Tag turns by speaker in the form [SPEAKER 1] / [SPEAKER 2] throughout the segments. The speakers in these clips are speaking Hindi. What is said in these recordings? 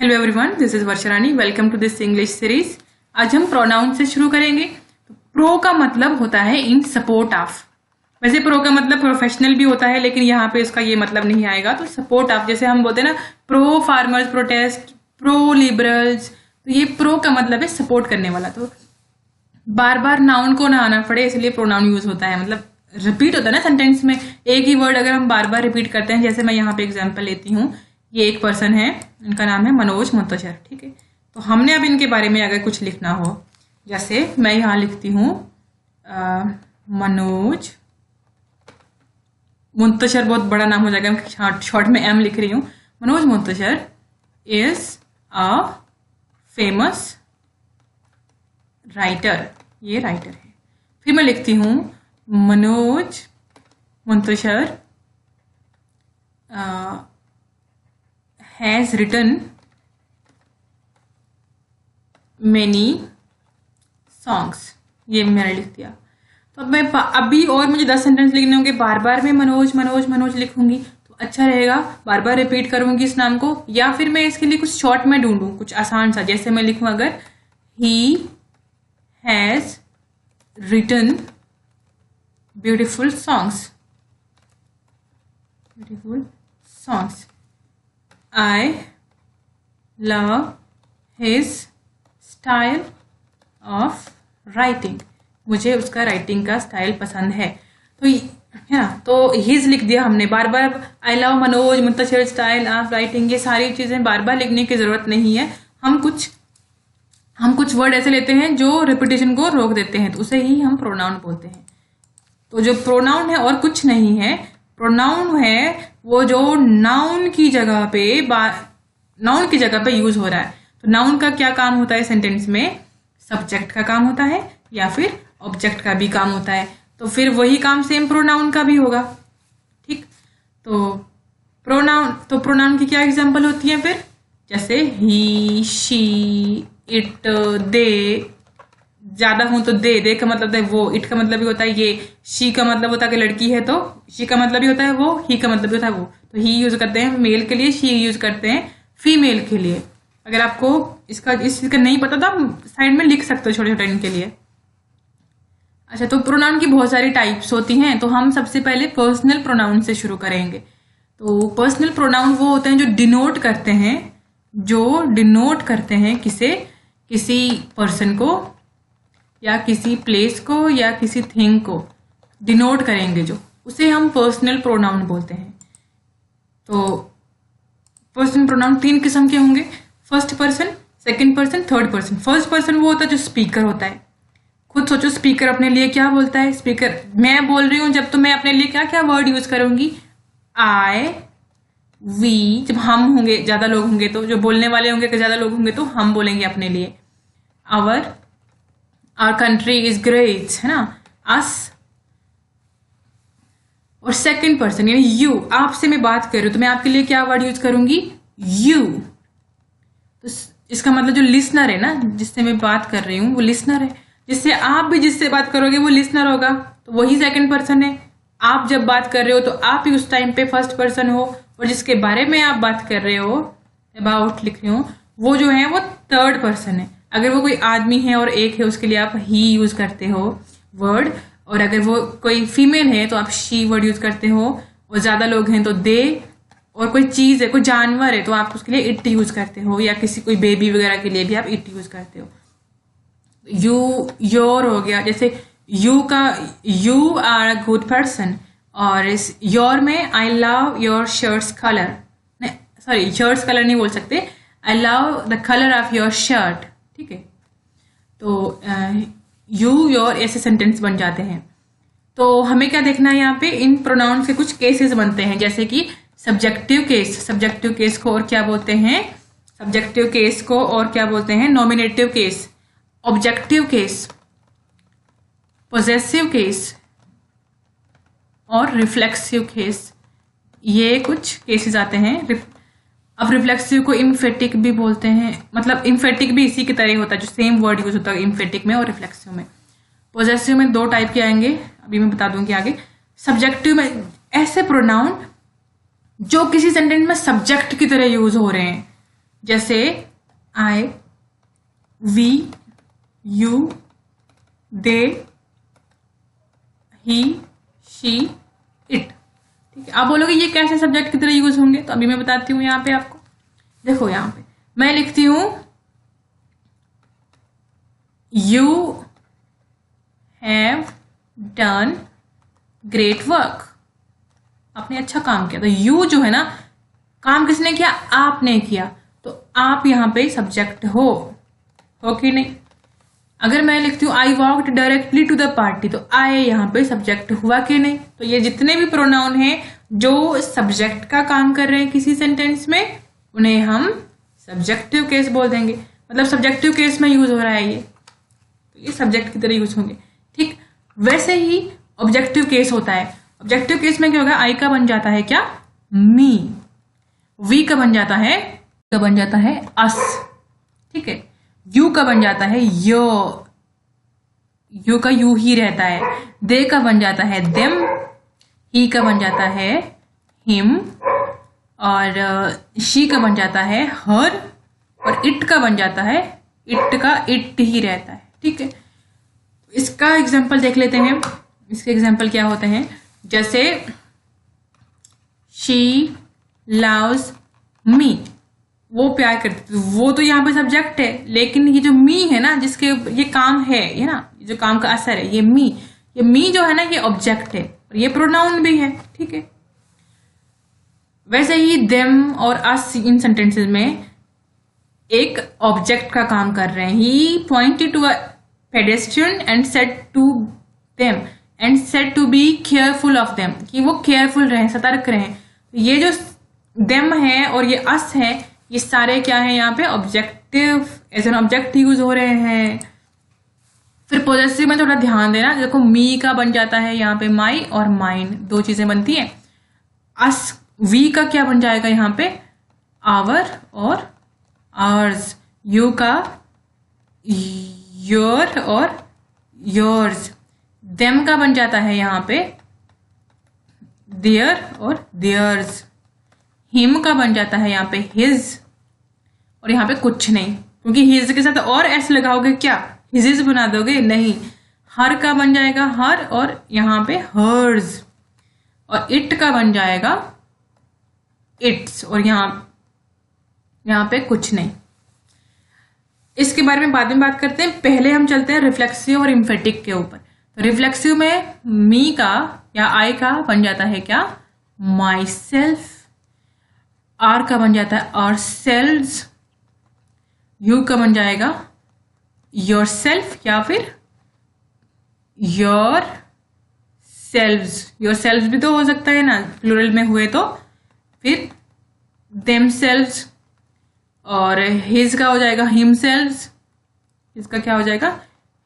[SPEAKER 1] Hello everyone, this is Varsha Rani. Welcome to this English series. आज हम प्रोनाउन से शुरू करेंगे। तो प्रो का मतलब होता है इन सपोर्ट ऑफ। वैसे प्रो का मतलब प्रोफेशनल भी होता है, लेकिन यहाँ पे इसका ये मतलब नहीं आएगा। तो सपोर्ट ऑफ, जैसे हम बोलते हैं ना, pro farmers protest, pro liberals, तो ये प्रो का मतलब है सपोर्ट करने वाला। तो बार बार नाउन को ना आना पड़े, इसलिए प्रोनाउन यूज होता है। मतलब रिपीट होता है ना सेंटेंस में, एक ही वर्ड अगर हम बार बार रिपीट करते हैं। जैसे मैं यहाँ पे एग्जाम्पल लेती हूँ, ये एक पर्सन है, इनका नाम है मनोज मुंतशिर, ठीक है। तो हमने अब इनके बारे में अगर कुछ लिखना हो, जैसे मैं यहाँ लिखती हूँ मनोज मुंतशिर, बहुत बड़ा नाम हो जाएगा, शॉर्ट में एम लिख रही हूँ। Manoj Muntashir is a famous writer, ये राइटर है। फिर मैं लिखती हूँ Manoj Muntashir has written many songs, ये मैंने लिख दिया। तो अब मैं अभी और मुझे 10 सेंटेंस लिखने होंगे, बार बार मैं मनोज मनोज मनोज लिखूंगी तो अच्छा रहेगा। बार बार रिपीट करूंगी इस नाम को, या फिर मैं इसके लिए कुछ शॉर्ट में ढूंढूं, कुछ आसान सा। जैसे मैं लिखूं अगर he has written beautiful songs, beautiful songs, I love his style of writing, मुझे उसका राइटिंग का स्टाइल पसंद है। तो है ना, तो हिज लिख दिया हमने। बार बार I love Manoj Muntashir style of writing, ये सारी चीजें बार बार लिखने की जरूरत नहीं है। हम कुछ वर्ड ऐसे लेते हैं जो रिपीटेशन को रोक देते हैं, तो उसे ही हम प्रोनाउन बोलते हैं। तो जो प्रोनाउन है और कुछ नहीं है, प्रोनाउन है वो जो नाउन की जगह पे यूज हो रहा है। तो नाउन का क्या काम होता है सेंटेंस में? सब्जेक्ट का काम होता है या फिर ऑब्जेक्ट का भी काम होता है। तो फिर वही काम सेम प्रोनाउन का भी होगा, ठीक। तो प्रोनाउन की क्या एग्जांपल होती है फिर? जैसे ही, शी, इट, दे। ज्यादा हो तो दे का मतलब है वो, इट का मतलब भी होता है ये, शी का मतलब होता है कि लड़की है तो शी का मतलब भी होता है वो, ही का मतलब भी होता है वो। तो ही यूज करते हैं मेल के लिए, शी यूज करते हैं फीमेल के लिए। अगर आपको इस चीज का नहीं पता तो आप साइड में लिख सकते हो छोटे छोटे इनके लिए। अच्छा, तो प्रोनाउन की बहुत सारी टाइप्स होती हैं। तो हम सबसे पहले पर्सनल प्रोनाउन से शुरू करेंगे। तो पर्सनल प्रोनाउन वो होते हैं जो डिनोट करते हैं किसी पर्सन को या किसी प्लेस को या किसी थिंग को डिनोट करेंगे, जो उसे हम पर्सनल प्रोनाउन बोलते हैं। तो पर्सनल प्रोनाउन 3 किस्म के होंगे, first person, second person, third person. First person वो होता है जो स्पीकर होता है। खुद सोचो, स्पीकर अपने लिए क्या बोलता है? स्पीकर, मैं बोल रही हूं जब, तो मैं अपने लिए क्या क्या वर्ड यूज करूंगी? आई, वी। जब हम होंगे, ज्यादा लोग होंगे, तो जो बोलने वाले होंगे कि ज्यादा लोग होंगे तो हम बोलेंगे अपने लिए आवर कंट्री इज ग्रेट, है ना, अस। और सेकंड पर्सन यानी यू, आपसे मैं बात कर रही हूं तो मैं आपके लिए क्या वर्ड यूज करूंगी? यू। तो इसका मतलब जो लिसनर है ना, जिससे मैं बात कर रही हूं वो लिसनर है। जिससे आप भी जिससे बात करोगे वो लिसनर होगा, तो वही सेकंड पर्सन है। आप जब बात कर रहे हो तो आप ही उस टाइम पे फर्स्ट पर्सन हो, और जिसके बारे में आप बात कर रहे हो, अबाउट लिख रहे हो, वो जो है वो थर्ड पर्सन है। अगर वो कोई आदमी है और एक है, उसके लिए आप ही यूज करते हो वर्ड, और अगर वो कोई फीमेल है तो आप शी वर्ड यूज करते हो, और ज्यादा लोग हैं तो दे, और कोई चीज है, कोई जानवर है तो आप उसके लिए इट यूज करते हो, या कोई बेबी वगैरह के लिए भी आप इट यूज करते हो। यू, योर हो गया। जैसे यू का you are a good person, और इस योर में I love your shirts colour, sorry shirts colour नहीं बोल सकते, I love the colour of your shirt, ठीक है। तो यू, योर ऐसे सेंटेंस बन जाते हैं। तो हमें क्या देखना है यहाँ पे? इन प्रोनाउन के कुछ केसेस बनते हैं, जैसे कि सब्जेक्टिव केस को और क्या बोलते हैं? सब्जेक्टिव केस को और क्या बोलते हैं? Nominative case, objective case, possessive case और रिफ्लेक्सिव केस। ये कुछ केसेस आते हैं। अब रिफ्लेक्सिव को इम्फेटिक भी बोलते हैं, मतलब इम्फेटिक भी इसी की तरह होता है, जो सेम वर्ड यूज होता है इम्फेटिक में और रिफ्लेक्सिव में। पॉजेसिव में 2 टाइप के आएंगे, अभी मैं बता दूंगी आगे। सब्जेक्टिव में ऐसे प्रोनाउन जो किसी सेंटेंस में सब्जेक्ट की तरह यूज हो रहे हैं, जैसे I, we, you, they, he, she, it. ठीक है, आप बोलोगे ये कैसे सब्जेक्ट की तरह यूज होंगे, तो अभी मैं बताती हूँ यहाँ पे आपको। देखो यहाँ पे मैं लिखती हूँ you have done great work, आपने अच्छा काम किया। तो यू जो है ना, काम किसने किया, आपने किया, तो आप यहाँ पे सब्जेक्ट हो कि नहीं। अगर मैं लिखती हूँ I walked directly to the party, तो आई यहाँ पे सब्जेक्ट हुआ कि नहीं। तो ये जितने भी प्रोनाउन हैं जो सब्जेक्ट का काम कर रहे हैं किसी सेंटेंस में, उन्हें हम सब्जेक्टिव केस बोल देंगे। मतलब सब्जेक्टिव केस में यूज हो रहा है ये, तो ये सब्जेक्ट की तरह यूज होंगे। ठीक, वैसे ही ऑब्जेक्टिव केस होता है। ऑब्जेक्टिव केस में क्या होगा, आई का बन जाता है क्या, मी, वी का बन जाता है अस, ठीक है, यू का बन जाता है यो, यू का यू ही रहता है, दे का बन जाता है देम, ही का बन जाता है हिम, और शी का बन जाता है हर, और इट का बन जाता है इट का इट ही रहता है। ठीक है, इसका एग्जाम्पल देख लेते हैं। इसके एग्जाम्पल क्या होते हैं, जैसे शी लव्स मी, वो प्यार करती, वो तो यहाँ पे सब्जेक्ट है, लेकिन ये जो मी है ना, जिसके ये काम है, ये ना जो काम का असर है, ये मी जो है ना, ये ऑब्जेक्ट है और ये प्रोनाउन भी है। ठीक है, वैसे ही देम और अस इन सेंटेंसेस में एक ऑब्जेक्ट का काम कर रहे हैं। He pointed to a pedestrian and said to them and said to be careful of them, कि वो केयरफुल रहें, सतर्क रहें। ये जो देम है और ये अस है, ये सारे क्या है यहाँ पे, objective, as an object use हो रहे हैं। फिर पॉजेसिव में थोड़ा ध्यान देना, देखो मी का बन जाता है यहाँ पे माई और माइन, दो चीजें बनती हैं। अस, वी का क्या बन जाएगा यहाँ पे, आवर और आवर्स, यू का योर और योर्स, देम का बन जाता है यहाँ पे देयर और देयर्स, हिम का बन जाता है यहाँ पे हिज, और यहाँ पे कुछ नहीं, क्योंकि हिज के साथ और एस लगाओगे क्या, हिजिज बना दोगे, नहीं। हर का बन जाएगा हर, और यहाँ पे हर्स, और इट का बन जाएगा इट्स, और यहाँ पे कुछ नहीं। इसके बारे में बाद में बात करते हैं, पहले हम चलते हैं रिफ्लेक्सिव और इम्फेटिक के ऊपर। तो रिफ्लेक्सिव में मी का या आई का बन जाता है क्या, माई सेल्फ, आर का बन जाता है आवर सेल्व्स, यू का बन जाएगा योर सेल्फ या फिर योर सेल्व्स, योर सेल्व्स भी तो हो सकता है ना, प्लूरल में हुए तो। फिर देम सेल्व्स, और हिज का हो जाएगा हिम सेल्व्स, इसका क्या हो जाएगा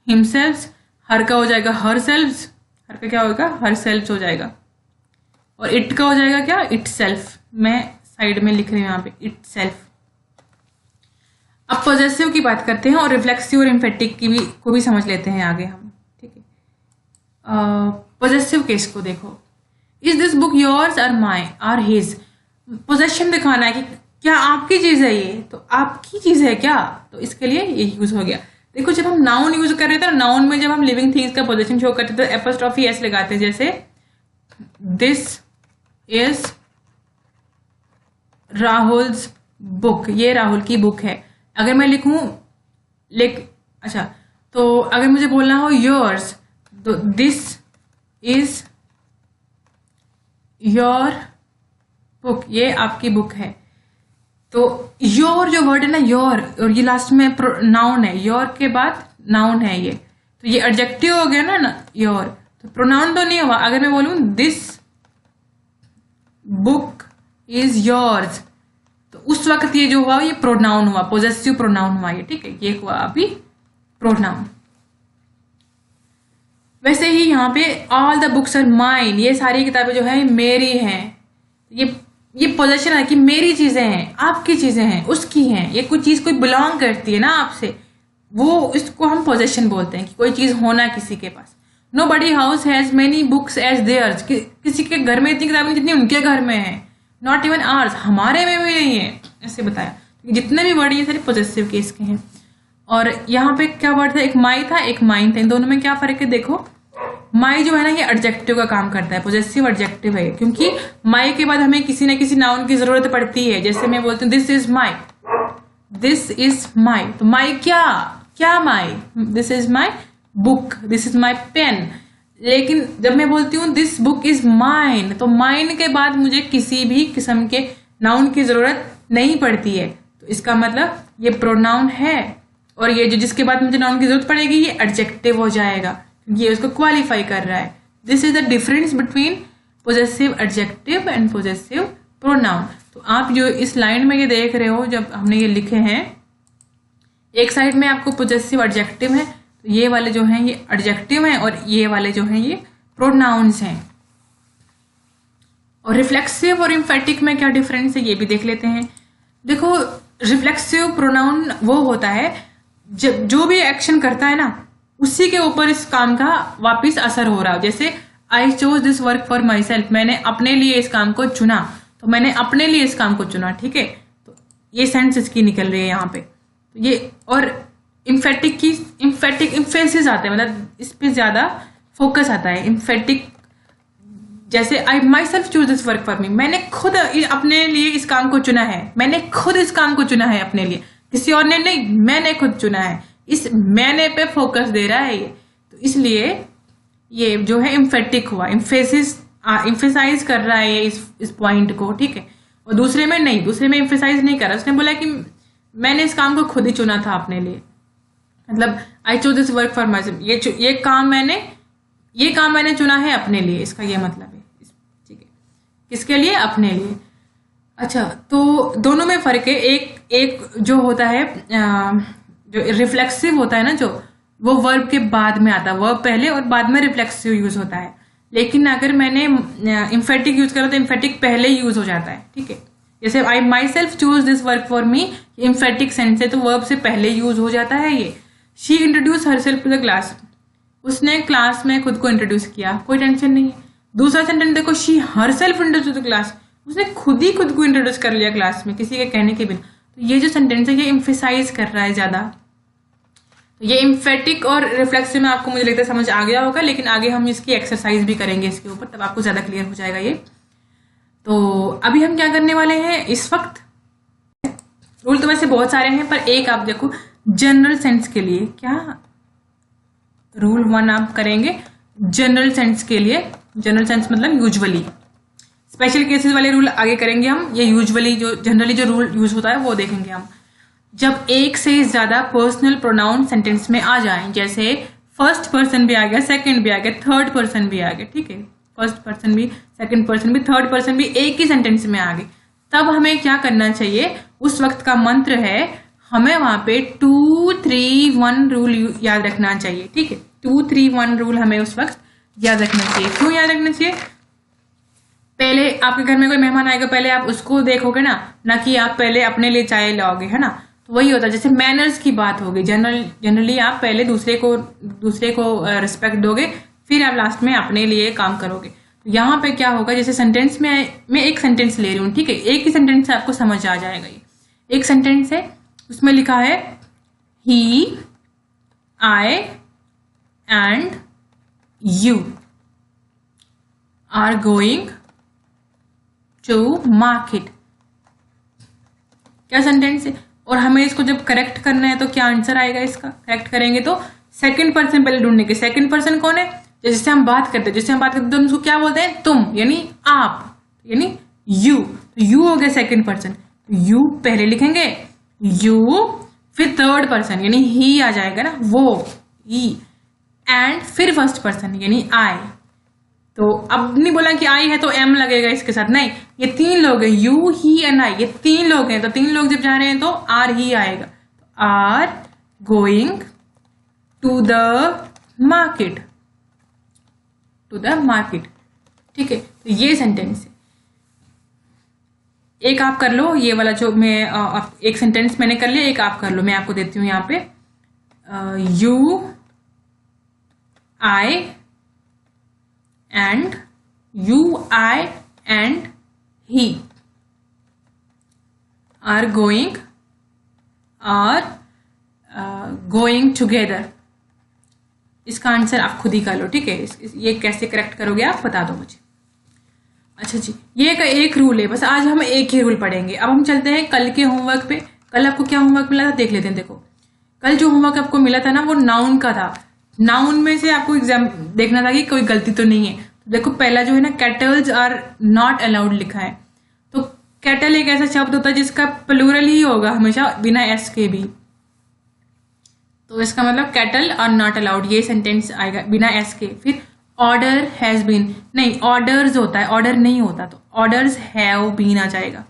[SPEAKER 1] हिम सेल्व्स, हर का हो जाएगा हर सेल्व्स, हर का क्या होगा हर सेल्व्स हो जाएगा, और इट का हो जाएगा क्या इट सेल्फ, मैं साइड में लिख रही हूँ यहाँ पे इट सेल्फ। अब पॉजेसिव की बात करते हैं और रिफ्लेक्सिव और इम्फेटिक की भी को भी समझ लेते हैं आगे हम। ठीक है, पॉजेसिव केस को देखो, इज दिस बुक योर्स और माई आर हिज, पोजेशन दिखाना है कि क्या आपकी चीज है ये, तो आपकी चीज है क्या, तो इसके लिए ये यूज हो गया। देखो जब हम नाउन यूज कर रहे थे, नाउन में जब हम लिविंग थिंग्स का पोजीशन शो करते थे, एपोस्ट्रोफी एस लगाते हैं, जैसे दिस इज राहुल्स बुक, ये राहुल की बुक है। अगर मैं लिखूं अच्छा, तो अगर मुझे बोलना हो योर्स, तो दिस इज योर बुक, ये आपकी बुक है। तो योर जो वर्ड है ना, योर, और ये लास्ट में नाउन है, योर के बाद नाउन है ये, तो ये एडजेक्टिव हो गया ना योर, तो प्रोनाउन तो नहीं हुआ। अगर मैं बोलूं दिस बुक इज योर्स, तो उस वक्त ये जो हुआ ये प्रोनाउन हुआ, पॉजेसिव प्रोनाउन हुआ ये। ठीक है, ये हुआ अभी प्रोनाउन। वैसे ही यहाँ पे all the books are mine, ये सारी किताबें जो है मेरी हैं, ये पोजेशन है कि मेरी चीजें हैं, आपकी चीजें हैं, उसकी हैं, ये कोई चीज कोई बिलोंग करती है ना आपसे, वो इसको हम पोजेशन बोलते हैं कि कोई चीज होना किसी के पास। Nobody house has many books as theirs, किसी के घर में इतनी किताबें जितनी उनके घर में है। नॉट इवन आर्स, हमारे में भी नहीं है, ऐसे बताया। जितने भी वर्ड ये सारे पॉजेसिव केस के हैं। और यहाँ पे क्या वर्ड था, एक माई था, एक माइन था, इन दोनों में क्या फर्क है देखो। माई जो है ना, ये एडजेक्टिव का काम करता है, पॉजेसिव एडजेक्टिव है, क्योंकि माई के बाद हमें किसी न किसी नाउन की जरूरत पड़ती है। जैसे मैं बोलती हूँ this is my, this is my, तो माई क्या my, this is my book, this is my pen. लेकिन जब मैं बोलती हूँ दिस बुक इज माइन, तो माइन के बाद मुझे किसी भी किस्म के नाउन की जरूरत नहीं पड़ती है। तो इसका मतलब ये प्रोनाउन है, और ये जो जिसके बाद मुझे नाउन की जरूरत पड़ेगी ये एडजेक्टिव हो जाएगा, ये उसको क्वालिफाई कर रहा है। This is the difference between possessive adjective and possessive pronoun. तो आप जो इस लाइन में ये देख रहे हो, जब हमने ये लिखे हैं, एक साइड में आपको पोजेसिव एडजेक्टिव है, तो ये वाले जो हैं ये एडजेक्टिव हैं, और ये वाले जो हैं ये प्रोनाउंस हैं। और रिफ्लेक्सिव और इम्फेटिक में क्या डिफरेंस है ये भी देख लेते हैं। देखो, रिफ्लेक्सिव प्रोनाउन वो होता है जब जो भी एक्शन करता है ना, उसी के ऊपर इस काम का वापिस असर हो रहा हो। जैसे I chose this work for my self, मैंने अपने लिए इस काम को चुना, तो मैंने अपने लिए इस काम को चुना, ठीक है। तो ये सेंस इसकी निकल रही है यहाँ पे। तो ये और इम्फेटिक इम्फेसिस आते हैं, मतलब इस पे ज्यादा फोकस आता है। इम्फेटिक जैसे I myself choose this work for me, मैंने खुद अपने लिए इस काम को चुना है, मैंने खुद इस काम को चुना है अपने लिए, किसी और ने नहीं, मैंने खुद चुना है। इस मैंने पे फोकस दे रहा है ये, तो इसलिए ये जो है इम्फेटिक हुआ, इम्फेसाइज कर रहा है ये इस पॉइंट को, ठीक है। और दूसरे में नहीं, दूसरे में इम्फेसाइज नहीं कर रहा, उसने बोला कि मैंने इस काम को खुद ही चुना था अपने लिए, मतलब I choose this work for my self, ये काम मैंने चुना है अपने लिए, इसका ये मतलब है, ठीक है। किसके लिए? अपने लिए। अच्छा, तो दोनों में फर्क है। एक जो होता है जो रिफ्लेक्सिव होता है ना, जो वो वर्ब के बाद में आता है, वर्ब पहले और बाद में रिफ्लेक्सिव यूज होता है। लेकिन अगर मैंने इम्फेटिक यूज करा तो इम्फेटिक पहले यूज हो जाता है, ठीक है। जैसे I myself choose this work for me, emphatic sense है, तो वर्ब से पहले यूज हो जाता है ये। She introduce herself to the class, उसने क्लास में खुद को इंट्रोड्यूस किया, कोई टेंशन नहीं है। दूसरा सेंटेंस देखो, she herself introduce to the class, उसने खुद को इंट्रोड्यूस कर लिया क्लास में, किसी के कहने के बिना। तो ये जो सेंटेंस है ये इम्फेसाइज कर रहा है ज्यादा। तो ये इम्फेटिक और रिफ्लेक्सिव में आपको मुझे लगता है समझ आ गया होगा, लेकिन आगे हम इसकी एक्सरसाइज भी करेंगे इसके ऊपर, तब आपको ज्यादा क्लियर हो जाएगा ये। तो अभी हम क्या करने वाले हैं इस वक्त, रूल तो वैसे बहुत सारे हैं, पर एक आप देखो जनरल सेंस के लिए, क्या रूल 1 आप करेंगे जनरल सेंस के लिए। जनरल सेंस मतलब यूजुअली, स्पेशल केसेस वाले रूल आगे करेंगे हम। ये यूजुअली जो जनरली जो रूल यूज होता है वो देखेंगे हम। जब एक से ज्यादा पर्सनल प्रोनाउन सेंटेंस में आ जाएं, जैसे फर्स्ट पर्सन भी आ गया, सेकंड भी आ गया, थर्ड पर्सन भी आ गया, ठीक है, फर्स्ट पर्सन भी, सेकंड पर्सन भी, थर्ड पर्सन भी एक ही सेंटेंस में आ गए, तब हमें क्या करना चाहिए? उस वक्त का मंत्र है, हमें वहां पे 2, 3, 1 रूल याद रखना चाहिए, ठीक है। 2, 3, 1 रूल हमें उस वक्त याद रखना चाहिए। क्यों याद रखना चाहिए? पहले आपके घर में कोई मेहमान आएगा, पहले आप उसको देखोगे ना कि आप पहले अपने लिए चाय लाओगे, है ना। तो वही होता है, जैसे मैनर्स की बात होगी, जनरली आप पहले दूसरे को रिस्पेक्ट दोगे, फिर आप लास्ट में अपने लिए काम करोगे। तो यहाँ पे क्या होगा, जैसे सेंटेंस में मैं एक सेंटेंस ले रही हूँ, ठीक है, एक ही सेंटेंस से आपको समझ आ जाएगा। ये एक सेंटेंस है, उसमें लिखा है he, I and you are going to market. क्या सेंटेंस है? और हमें इसको जब करेक्ट करना है तो क्या आंसर आएगा इसका? करेक्ट करेंगे तो सेकंड पर्सन पहले ढूंढने के। सेकंड पर्सन कौन है? जिससे हम बात करते हैं, तो उसको क्या बोलते हैं? तुम, यानी आप, यानी यू। तो यू हो गया सेकंड पर्सन, यू पहले लिखेंगे, यू, फिर थर्ड पर्सन यानी ही आ जाएगा ना, वो, ही, एंड फिर फर्स्ट पर्सन यानी आई। तो अब नहीं बोला कि आई है तो एम लगेगा इसके साथ, नहीं, ये 3 लोग हैं, यू, ही एंड आई, ये 3 लोग हैं, तो 3 लोग जब जा रहे हैं तो आर ही आएगा। Are going to the market, to the market, ठीक है। तो ये सेंटेंस है। एक आप कर लो, ये वाला जो मैं एक सेंटेंस मैंने कर लिया, एक आप कर लो, मैं आपको देती हूँ यहाँ पे। You, I and you, I and he are going are going together. इसका आंसर आप खुद ही कर लो, ठीक है। ये कैसे करेक्ट करोगे आप बता दो मुझे। अच्छा जी, ये एक रूल है, बस आज हम एक ही रूल पढ़ेंगे। अब हम चलते हैं कल के होमवर्क पे। कल आपको क्या होमवर्क मिला था देख लेते हैं। देखो कल जो होमवर्क आपको मिला था ना वो नाउन का था। नाउन में से आपको एग्जाम देखना था कि कोई गलती तो नहीं है। तो देखो पहला जो है ना, कैटल्स आर नॉट अलाउड लिखा है। तो कैटल एक ऐसा शब्द होता है जिसका प्लूरल ही होगा हमेशा बिना एस के भी। तो इसका मतलब कैटल आर नॉट अलाउड, ये सेंटेंस आएगा बिना एस के। फिर ऑर्डर हैज बीन, नहीं ऑर्डर्स होता है, ऑर्डर नहीं होता, तो ऑर्डर्स हैव बीन आ जाएगा।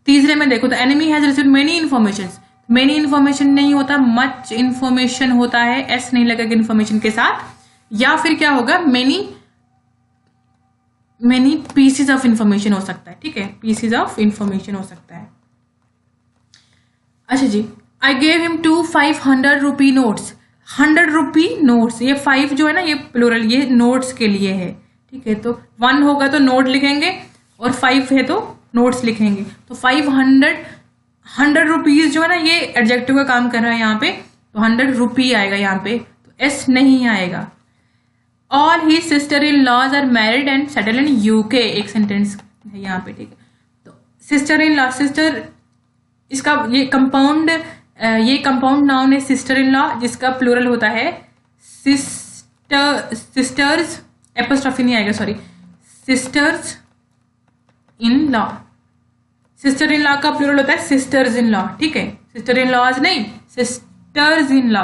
[SPEAKER 1] तीसरे में देखो तो enemy has received many information, many information नहीं होता, मच इन्फॉर्मेशन होता है, एस नहीं लगेगा इन्फॉर्मेशन के साथ। या फिर क्या होगा, मेनी पीसेज ऑफ इंफॉर्मेशन हो सकता है, ठीक है, पीसेज ऑफ इंफॉर्मेशन हो सकता है। अच्छा जी, I gave him 2 500 rupee notes, 100 rupee notes, ये 5 जो है ना ये प्लूरल, ये नोट्स के लिए है, ठीक है। तो 1 होगा तो नोट लिखेंगे और 5 है तो नोट्स लिखेंगे। तो 100 रुपीज जो है ना ये एडजेक्टिव का काम कर रहा है यहाँ पे, तो 100 रुपी आएगा यहाँ पे, तो एस नहीं आएगा। All he sister in laws are married and settle in UK, एक सेंटेंस है यहाँ पे, ठीक है। तो सिस्टर इन लॉ, सिस्टर इसका ये कंपाउंड नाउन है सिस्टर इन लॉ, जिसका प्लूरल होता है सिस्टर्स, एपोस्ट्रोफी नहीं आएगा, sorry, sisters in law. Sister in law का प्लूरल होता है सिस्टर्स इन लॉ, ठीक है, सिस्टर इन लॉज नहीं, सिस्टर्स इन लॉ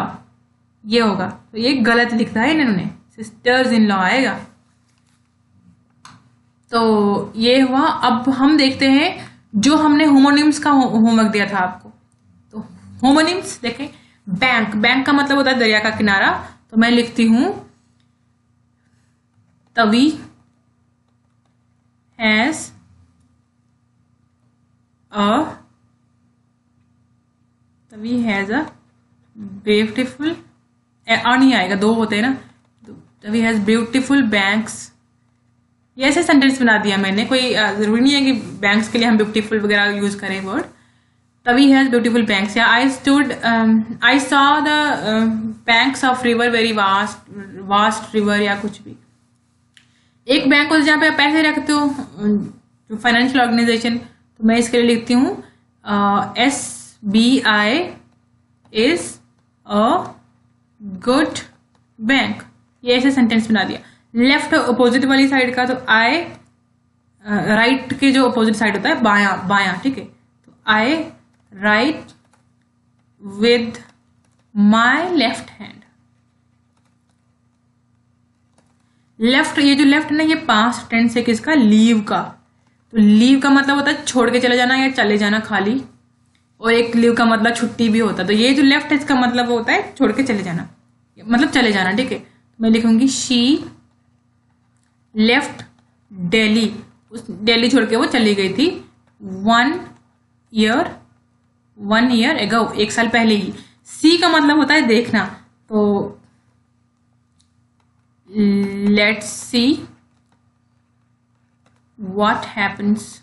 [SPEAKER 1] ये होगा। तो ये गलत लिखा है इन्होंने, सिस्टर्स इन लॉ आएगा। तो ये हुआ। अब हम देखते हैं जो हमने होमोनिम्स का होमवर्क दिया था आपको। तो होमोनिम्स देखें, बैंक, बैंक का मतलब होता है दरिया का किनारा। तो मैं लिखती हूं तवी हैज अ ब्यूटिफुल, नहीं आएगा, 2 होते हैं ना, तवी हैज ब्यूटिफुल बैंक्स। ये ऐसे सेंटेंस बना दिया मैंने, कोई जरूरी नहीं है कि बैंक्स के लिए हम ब्यूटीफुल वगैरह यूज करें वर्ड। तभी हैज ब्यूटीफुल बैंक्स, या I saw the banks of river very vast river, या कुछ भी। एक बैंक होता है जहाँ पे आप पैसे रखते हो, जो फाइनेंशियल ऑर्गेनाइजेशन, तो मैं इसके लिए लिखती हूँ SBI is a good bank. ये ऐसे सेंटेंस बना दिया। लेफ्ट अपोजिट वाली साइड का, तो आई राइट के जो अपोजिट साइड होता है बायां, ठीक है। तो I write with my left hand. Left, ये जो लेफ्ट है ना ये पास्ट टेंस है किसका, लीव का। तो लीव का मतलब होता है छोड़ के चले जाना या चले जाना खाली, और एक लीव का मतलब छुट्टी भी होता है। तो ये जो लेफ्ट है इसका मतलब होता है छोड़ के चले जाना, मतलब चले जाना, ठीक है। मैं लिखूंगी शी लेफ्ट दिल्ली, उस दिल्ली छोड़ के वो चली गई थी 1 year ago, 1 साल पहले ही। सी का मतलब होता है देखना, तो let's see what happens,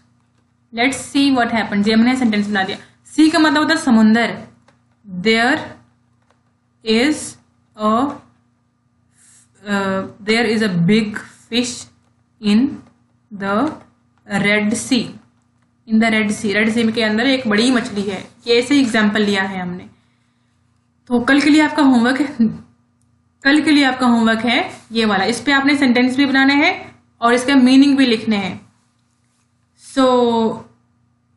[SPEAKER 1] let's see what happens, ये मैंने सेंटेंस बना दिया। सी का मतलब होता है समुंदर, there is a big fish in the Red Sea, in the Red Sea, Red Sea के अंदर एक बड़ी मछली है। ये ऐसे एग्जाम्पल लिया है हमने। तो कल के लिए आपका होमवर्क है ये वाला। इस पे आपने सेंटेंस भी बनाने हैं और इसका मीनिंग भी लिखने हैं। सो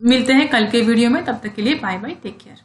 [SPEAKER 1] मिलते हैं कल के वीडियो में, तब तक के लिए बाय बाय, टेक केयर।